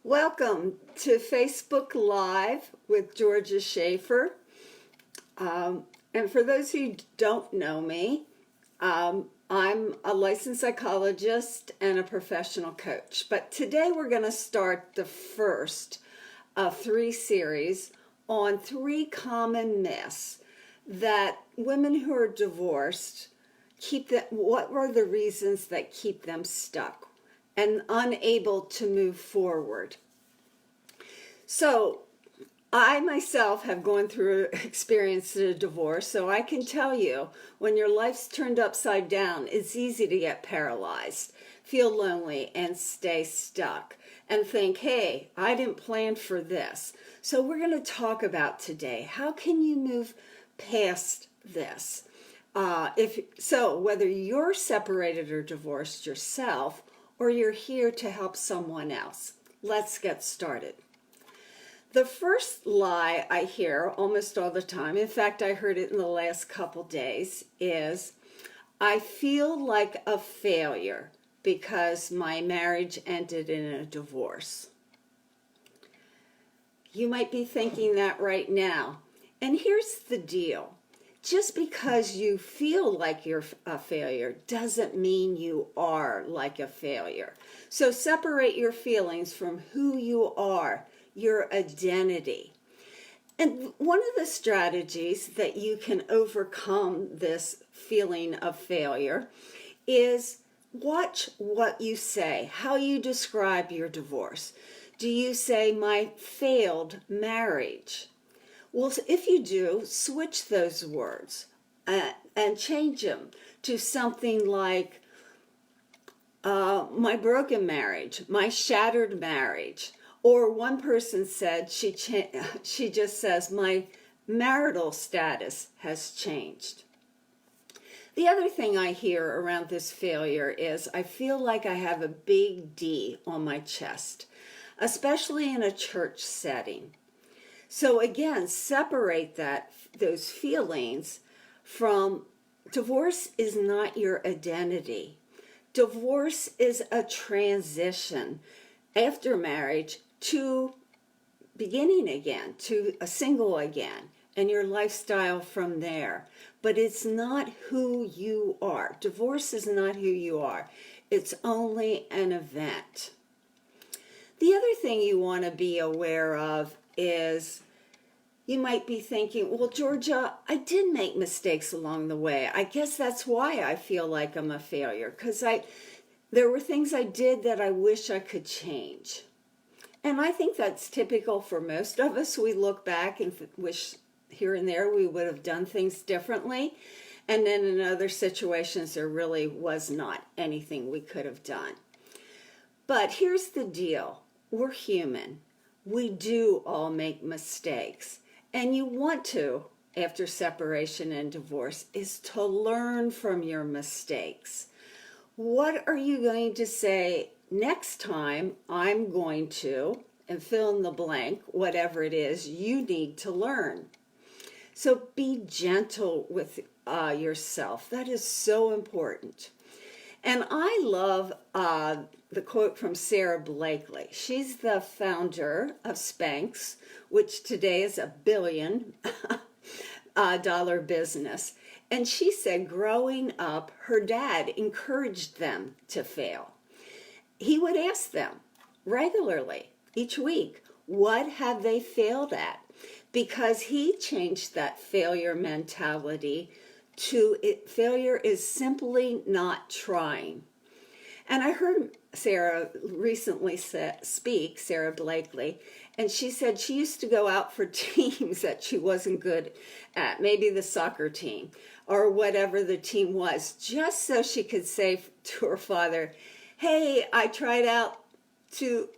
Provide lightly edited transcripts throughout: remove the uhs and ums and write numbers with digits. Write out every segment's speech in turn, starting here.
Welcome to Facebook Live with Georgia Schaefer. And for those who don't know me, I'm a licensed psychologist and a professional coach. But today we're going to start the first of three series on three common myths that women who are divorced what were the reasons that keep them stuck and unable to move forward. So I myself have gone through experienced a divorce, so I can tell you when your life's turned upside down, it's easy to get paralyzed, feel lonely, and stay stuck and think, hey, I didn't plan for this. So we're going to talk about today, how can you move past this? Whether you're separated or divorced yourself, or you're here to help someone else. Let's get started. The first lie I hear almost all the time, in fact, I heard it in the last couple days, is I feel like a failure because my marriage ended in a divorce. You might be thinking that right now. And here's the deal. Just because you feel like you're a failure doesn't mean you are like a failure. So separate your feelings from who you are, your identity. And one of the strategies that you can overcome this feeling of failure is watch what you say, how you describe your divorce. Do you say, my failed marriage? Well, if you do, switch those words and change them to something like my broken marriage, my shattered marriage. Or one person said, she just says, my marital status has changed. The other thing I hear around this failure is I feel like I have a big D on my chest, especially in a church setting. So again, separate those feelings from divorce is not your identity. Divorce is a transition after marriage to beginning again, to a single again, and your lifestyle from there. But it's not who you are. Divorce is not who you are. It's only an event. The other thing you want to be aware of is you might be thinking, well, Georgia, I did make mistakes along the way. I guess that's why I feel like I'm a failure, because there were things I did that I wish I could change. And I think that's typical for most of us. We look back and wish here and there we would have done things differently. And then in other situations, there really was not anything we could have done. But here's the deal. We're human. We do all make mistakes. And you want to, after separation and divorce, is to learn from your mistakes. What are you going to say next time? I'm going to, and fill in the blank, whatever it is you need to learn. So be gentle with yourself. That is so important. And I love the quote from Sarah Blakely. She's the founder of Spanx, which today is $1 billion dollar business. And she said growing up, her dad encouraged them to fail. He would ask them regularly, each week, what have they failed at? Because he changed that failure mentality to failure is simply not trying. And I heard Sarah recently speak, Sarah Blakely, and she said she used to go out for teams that she wasn't good at, maybe the soccer team or whatever the team was, just so she could say to her father, hey, I tried out to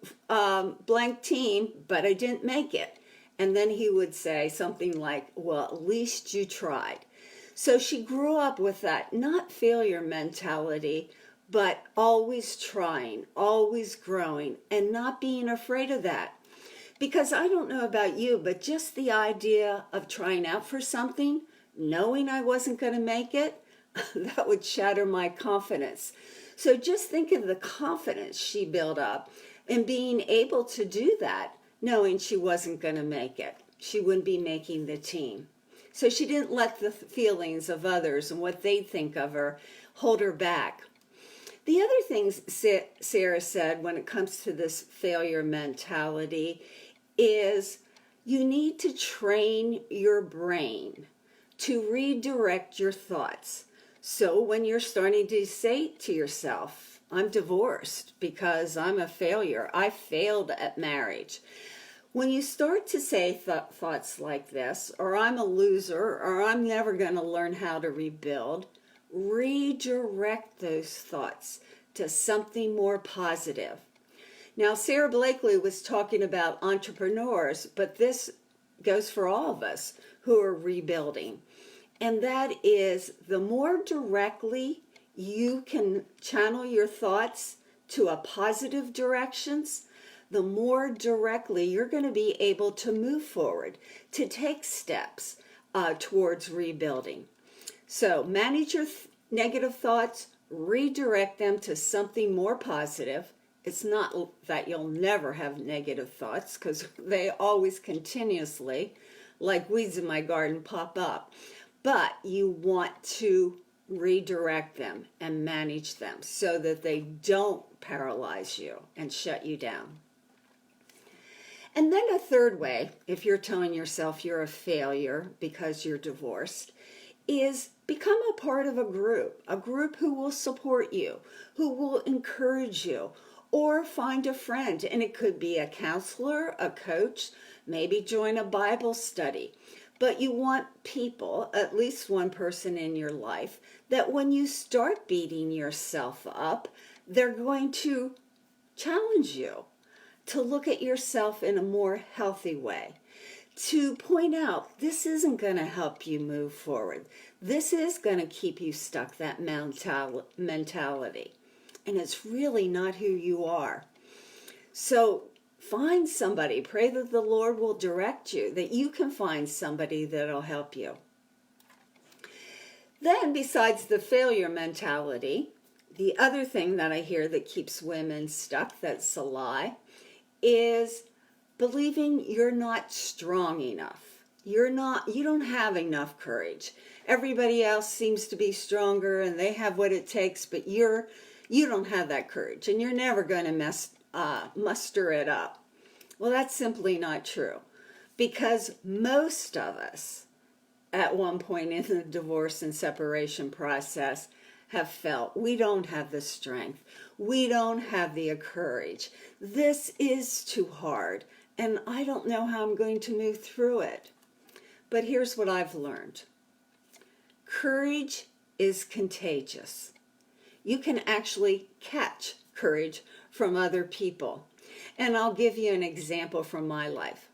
blank team, but I didn't make it. And then he would say something like, well, at least you tried. So she grew up with that, not failure mentality, but always trying, always growing, and not being afraid of that. Because I don't know about you, but just the idea of trying out for something, knowing I wasn't going to make it, that would shatter my confidence. So just think of the confidence she built up And being able to do that, knowing she wasn't going to make it. She wouldn't be making the team. So she didn't let the feelings of others and what they'd think of her hold her back. The other things Sarah said when it comes to this failure mentality is you need to train your brain to redirect your thoughts. So when you're starting to say to yourself, I'm divorced because I'm a failure, I failed at marriage. When you start to say thoughts like this, or I'm a loser, or I'm never going to learn how to rebuild, redirect those thoughts to something more positive. Now, Sarah Blakely was talking about entrepreneurs, but this goes for all of us who are rebuilding. And that is, the more directly you can channel your thoughts to a positive directions, the more directly you're going to be able to move forward, to take steps towards rebuilding. So manage your negative thoughts, redirect them to something more positive. It's not that you'll never have negative thoughts, because they always continuously, like weeds in my garden, pop up. But you want to redirect them and manage them so that they don't paralyze you and shut you down. And then a third way, if you're telling yourself you're a failure because you're divorced, is become a part of a group who will support you, who will encourage you, or find a friend. And it could be a counselor, a coach, maybe join a Bible study. But you want people, at least one person in your life, that when you start beating yourself up, they're going to challenge you to look at yourself in a more healthy way, to point out this isn't going to help you move forward. This is going to keep you stuck, that mentality. And it's really not who you are. So find somebody. Pray that the Lord will direct you, that you can find somebody that'll help you. Then, besides the failure mentality, the other thing that I hear that keeps women stuck, that's a lie, is believing you're not strong enough. You don't have enough courage. Everybody else seems to be stronger and they have what it takes, but you don't have that courage and you're never going to muster it up. Well, that's simply not true, because most of us at one point in the divorce and separation process have felt we don't have the strength. We don't have the courage. This is too hard, and I don't know how I'm going to move through it. But here's what I've learned. Courage is contagious. You can actually catch courage from other people. And I'll give you an example from my life.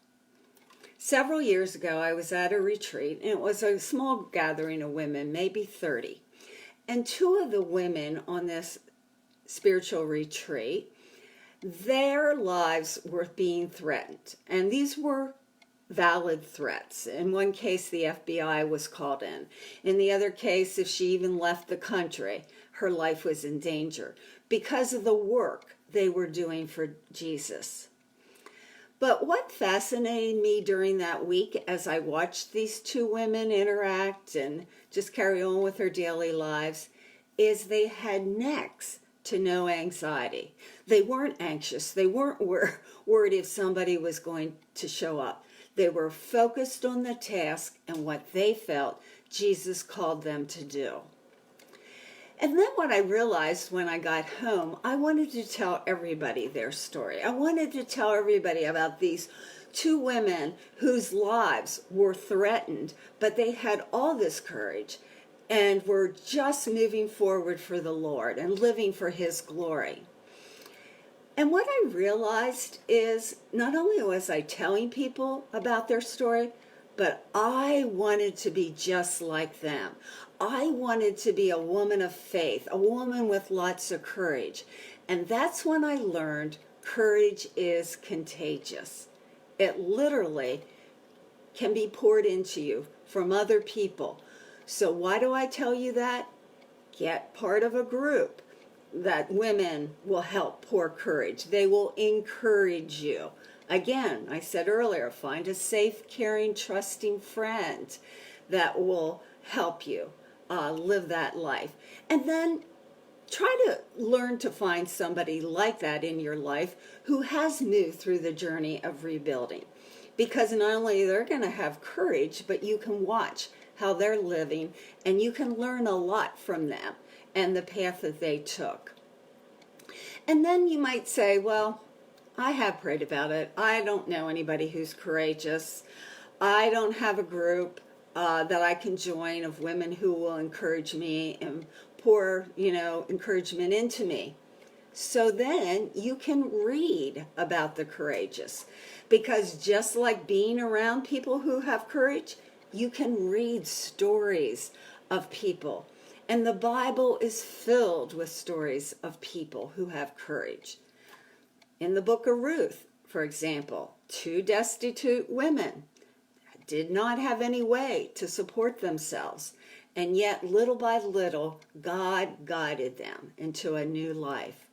Several years ago, I was at a retreat, and it was a small gathering of women, maybe 30. And two of the women on this spiritual retreat, their lives were being threatened. And these were valid threats. In one case, the FBI was called in. In the other case, if she even left the country, her life was in danger because of the work they were doing for Jesus. But what fascinated me during that week as I watched these two women interact and just carry on with their daily lives is they had next to no anxiety. They weren't anxious. They weren't worried if somebody was going to show up. They were focused on the task and what they felt Jesus called them to do. And then what I realized when I got home, I wanted to tell everybody their story. I wanted to tell everybody about these two women whose lives were threatened, but they had all this courage and were just moving forward for the Lord and living for His glory. And what I realized is not only was I telling people about their story, but I wanted to be just like them. I wanted to be a woman of faith, a woman with lots of courage. And that's when I learned courage is contagious. It literally can be poured into you from other people. So why do I tell you that? Get part of a group. that women will help pour courage. They will encourage you. Again, I said earlier, find a safe, caring, trusting friend that will help you live that life. And then try to learn to find somebody like that in your life who has moved through the journey of rebuilding. Because not only they're going to have courage, but you can watch how they're living and you can learn a lot from them and the path that they took. And then you might say, well, I have prayed about it. I don't know anybody who's courageous. I don't have a group that I can join of women who will encourage me and pour, encouragement into me. So then you can read about the courageous, because just like being around people who have courage, you can read stories of people. And the Bible is filled with stories of people who have courage. In the book of Ruth, for example, 2 destitute women did not have any way to support themselves. And yet, little by little, God guided them into a new life.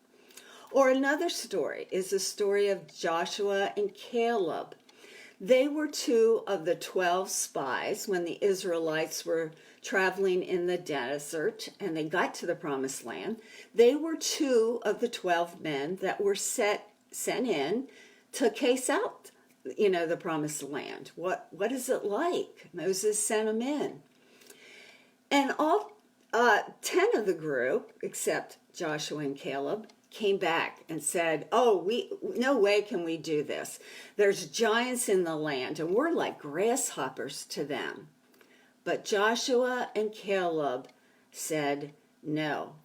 Or another story is the story of Joshua and Caleb. They were 2 of the 12 spies when the Israelites were traveling in the desert and they got to the promised land. They were 2 of the 12 men that were sent in to case out, the promised land. What is it like? Moses sent them in. And all 10 of the group, except Joshua and Caleb, came back and said, no way can we do this. There's giants in the land, and we're like grasshoppers to them. But Joshua and Caleb said no,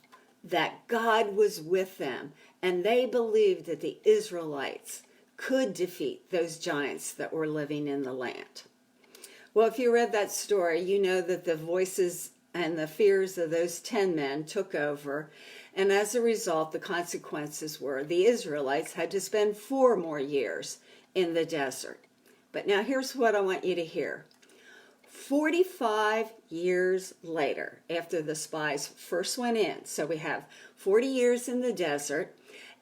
that God was with them, and they believed that the Israelites could defeat those giants that were living in the land. Well, if you read that story, you know that the voices and the fears of those 10 men took over. And as a result, the consequences were the Israelites had to spend 4 more years in the desert. But now here's what I want you to hear. 45 years later, after the spies first went in, so we have 40 years in the desert,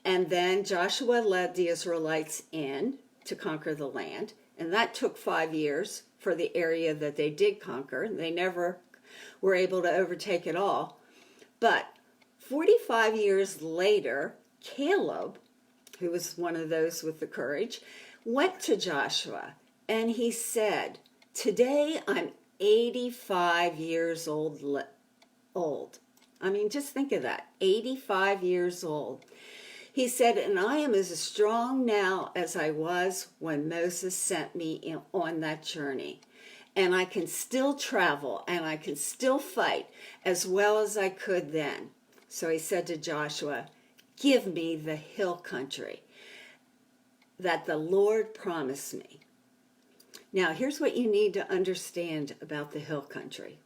and then Joshua led the Israelites in to conquer the land, and that took 5 years for the area that they did conquer. They never were able to overtake it all. But 45 years later, Caleb, who was one of those with the courage, went to Joshua and he said, today I'm 85 years old. I mean, just think of that, 85 years old. He said, and I am as strong now as I was when Moses sent me on that journey. And I can still travel and I can still fight as well as I could then. So he said to Joshua, give me the hill country that the Lord promised me. Now, here's what you need to understand about the hill country.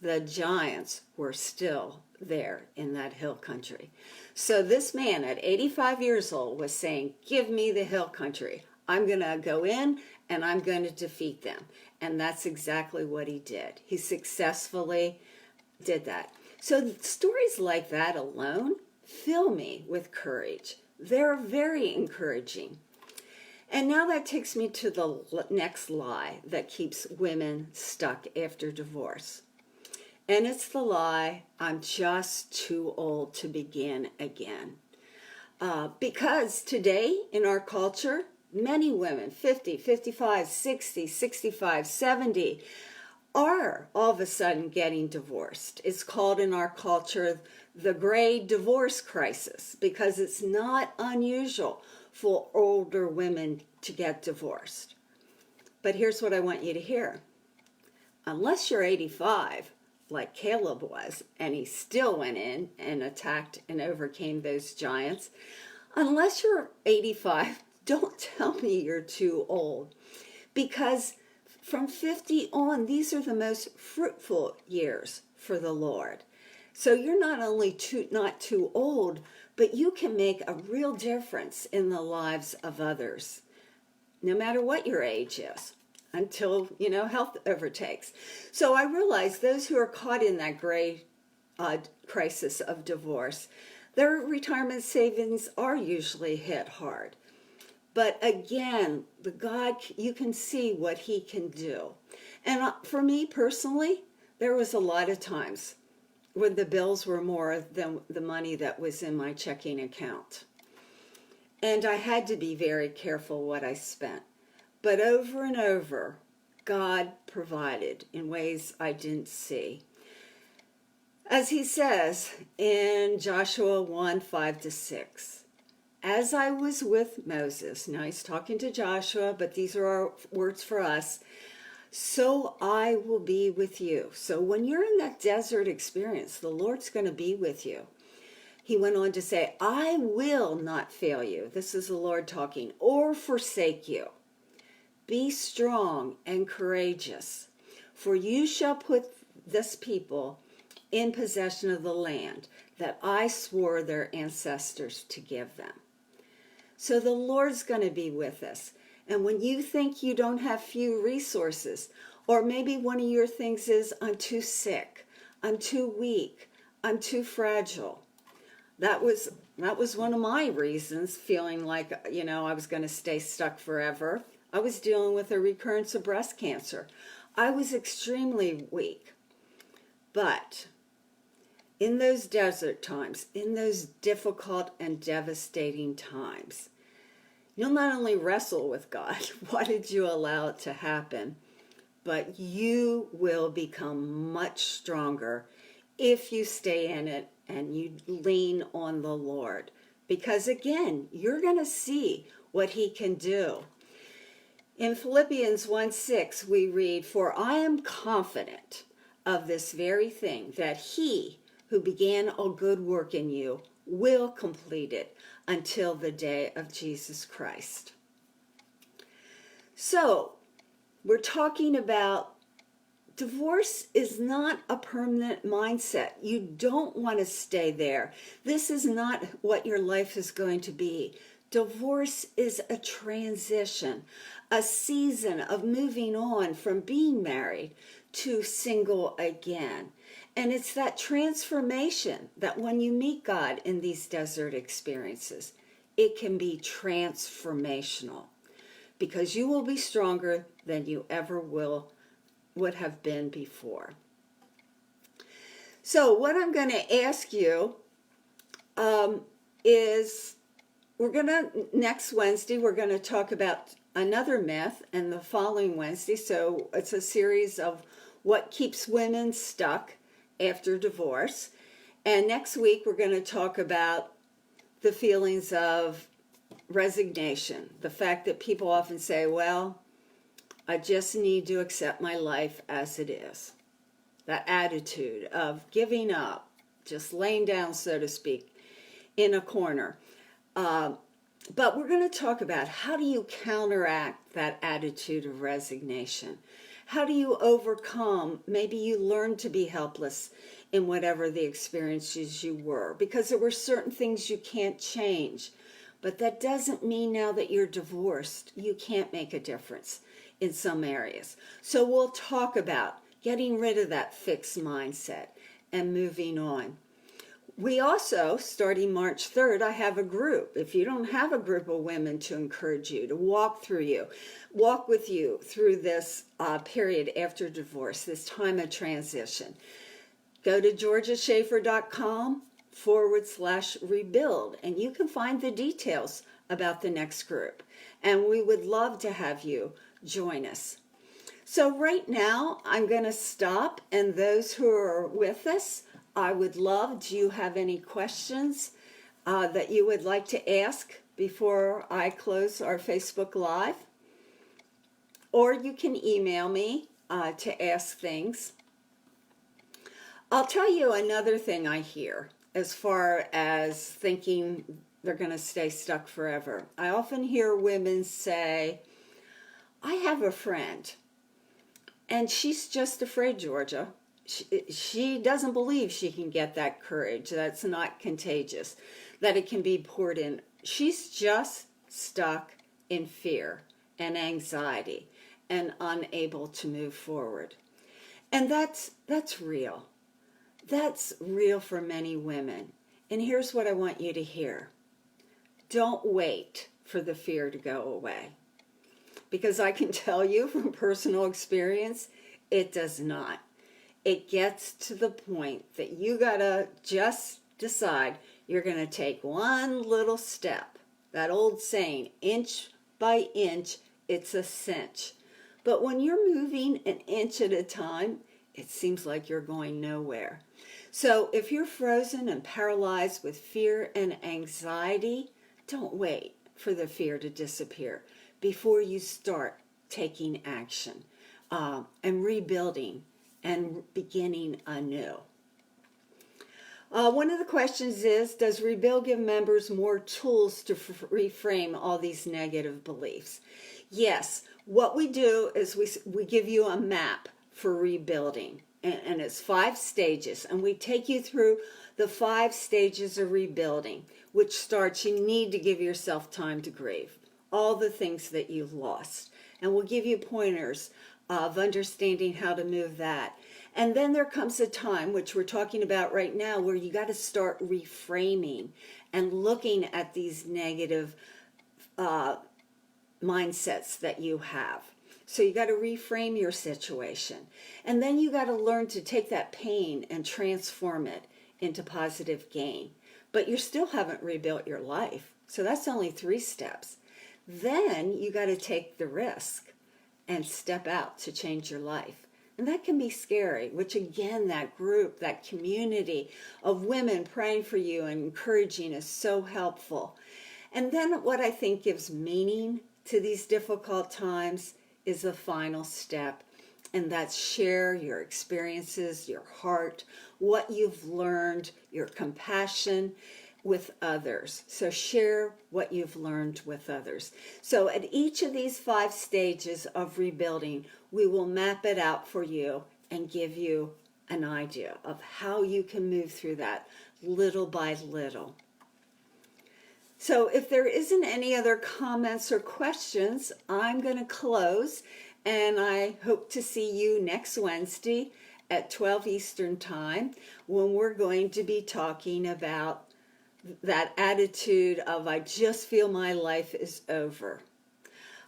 The giants were still there in that hill country. So this man at 85 years old was saying, give me the hill country. I'm going to go in and I'm going to defeat them. And that's exactly what he did. He successfully did that. So stories like that alone fill me with courage. They're very encouraging. And now that takes me to the next lie that keeps women stuck after divorce. And it's the lie, I'm just too old to begin again. Because today in our culture, many women, 50, 55, 60, 65, 70, are all of a sudden getting divorced. It's called in our culture the gray divorce crisis, because it's not unusual for older women to get divorced. But here's what I want you to hear. Unless you're 85, like Caleb was, and he still went in and attacked and overcame those giants, unless you're 85, don't tell me you're too old, because from 50 on, these are the most fruitful years for the Lord. So you're not only not too old, but you can make a real difference in the lives of others, no matter what your age is, until, health overtakes. So I realize those who are caught in that gray crisis of divorce, their retirement savings are usually hit hard. But again, the God, you can see what he can do. And for me personally, there was a lot of times when the bills were more than the money that was in my checking account. And I had to be very careful what I spent. But over and over, God provided in ways I didn't see. As he says in Joshua 1:5-6, as I was with Moses, now he's talking to Joshua, but these are our words for us, so I will be with you. So when you're in that desert experience, the Lord's going to be with you. He went on to say, I will not fail you. This is the Lord talking, or forsake you. Be strong and courageous, for you shall put this people in possession of the land that I swore their ancestors to give them. So the Lord's going to be with us. And when you think you don't have few resources, or maybe one of your things is, I'm too sick, I'm too weak, I'm too fragile. That was one of my reasons, feeling like, I was going to stay stuck forever. I was dealing with a recurrence of breast cancer. I was extremely weak. But in those desert times, in those difficult and devastating times, you'll not only wrestle with God, why did you allow it to happen, but you will become much stronger if you stay in it and you lean on the Lord. Because again, you're going to see what he can do. In Philippians 1:6, we read, for I am confident of this very thing, that he who began a good work in you will complete it until the day of Jesus Christ. So, we're talking about divorce is not a permanent mindset. You don't want to stay there. This is not what your life is going to be. Divorce is a transition, a season of moving on from being married to single again. And it's that transformation that when you meet God in these desert experiences, it can be transformational because you will be stronger than you ever would have been before. So what I'm going to ask you is next Wednesday, we're going to talk about another myth, and the following Wednesday, so it's a series of what keeps women stuck after divorce. And next week, we're going to talk about the feelings of resignation, the fact that people often say, well, I just need to accept my life as it is. That attitude of giving up, just laying down, so to speak, in a corner. But we're going to talk about how do you counteract that attitude of resignation? How do you overcome? Maybe you learned to be helpless in whatever the experiences you were, because there were certain things you can't change. But that doesn't mean now that you're divorced, you can't make a difference in some areas. So we'll talk about getting rid of that fixed mindset and moving on. We also, starting March 3rd, I have a group. If you don't have a group of women to encourage you, to walk with you through this period after divorce, this time of transition, go to georgiaschaefer.com/rebuild, and you can find the details about the next group. And we would love to have you join us. So right now, I'm going to stop, and those who are with us, I would love, do you have any questions that you would like to ask before I close our Facebook Live? Or you can email me to ask things. I'll tell you another thing I hear as far as thinking they're going to stay stuck forever. I often hear women say, I have a friend, and she's just afraid, Georgia. She doesn't believe she can get that courage, that's not contagious, that it can be poured in. She's just stuck in fear and anxiety and unable to move forward. And that's real. That's real for many women. And here's what I want you to hear. Don't wait for the fear to go away. Because I can tell you from personal experience, it does not. It gets to the point that you gotta just decide you're gonna take one little step. That old saying, inch by inch, it's a cinch. But when you're moving an inch at a time, it seems like you're going nowhere. So if you're frozen and paralyzed with fear and anxiety, don't wait for the fear to disappear before you start taking action and rebuilding and beginning anew. One of the questions is, does ReBuild give members more tools to reframe all these negative beliefs? Yes. What we do is we give you a map for rebuilding, and it's 5 stages, and we take you through the 5 stages of rebuilding, which starts, you need to give yourself time to grieve all the things that you've lost, and we'll give you pointers of understanding how to move that. And then there comes a time, which we're talking about right now, where you got to start reframing and looking at these negative mindsets that you have. So you got to reframe your situation. And then you got to learn to take that pain and transform it into positive gain. But you still haven't rebuilt your life. So that's only 3 steps. Then you got to take the risk and step out to change your life. And that can be scary, which again, that group, that community of women praying for you and encouraging is so helpful. And then what I think gives meaning to these difficult times is the final step, and that's share your experiences, your heart, what you've learned, your compassion with others. So share what you've learned with others. So at each of these 5 stages of rebuilding, we will map it out for you and give you an idea of how you can move through that little by little. So if there isn't any other comments or questions, I'm going to close, and I hope to see you next Wednesday at 12 Eastern Time when we're going to be talking about that attitude of I just feel my life is over.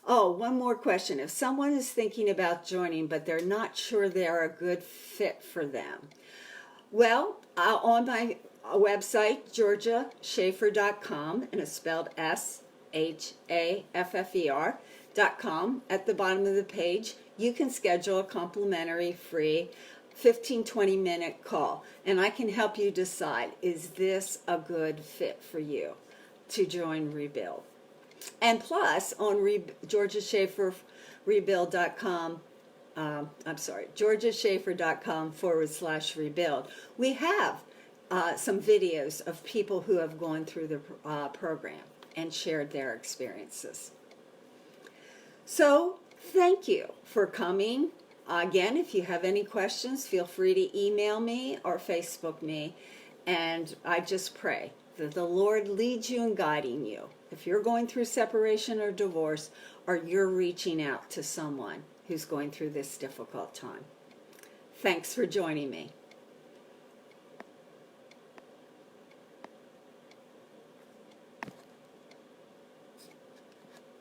Oh, one more question. If someone is thinking about joining but they're not sure they're a good fit for them, well, on my website, georgiashaffer.com, and it's spelled SHAFFER.com, at the bottom of the page, you can schedule a complimentary free 15-20 minute call, and I can help you decide, is this a good fit for you to join ReBuild? And plus, on georgiashaffer.com, georgiashaffer.com/rebuild, we have some videos of people who have gone through the program and shared their experiences. So, thank you for coming. Again, if you have any questions, feel free to email me or Facebook me. And I just pray that the Lord leads you and guiding you. If you're going through separation or divorce, or you're reaching out to someone who's going through this difficult time. Thanks for joining me.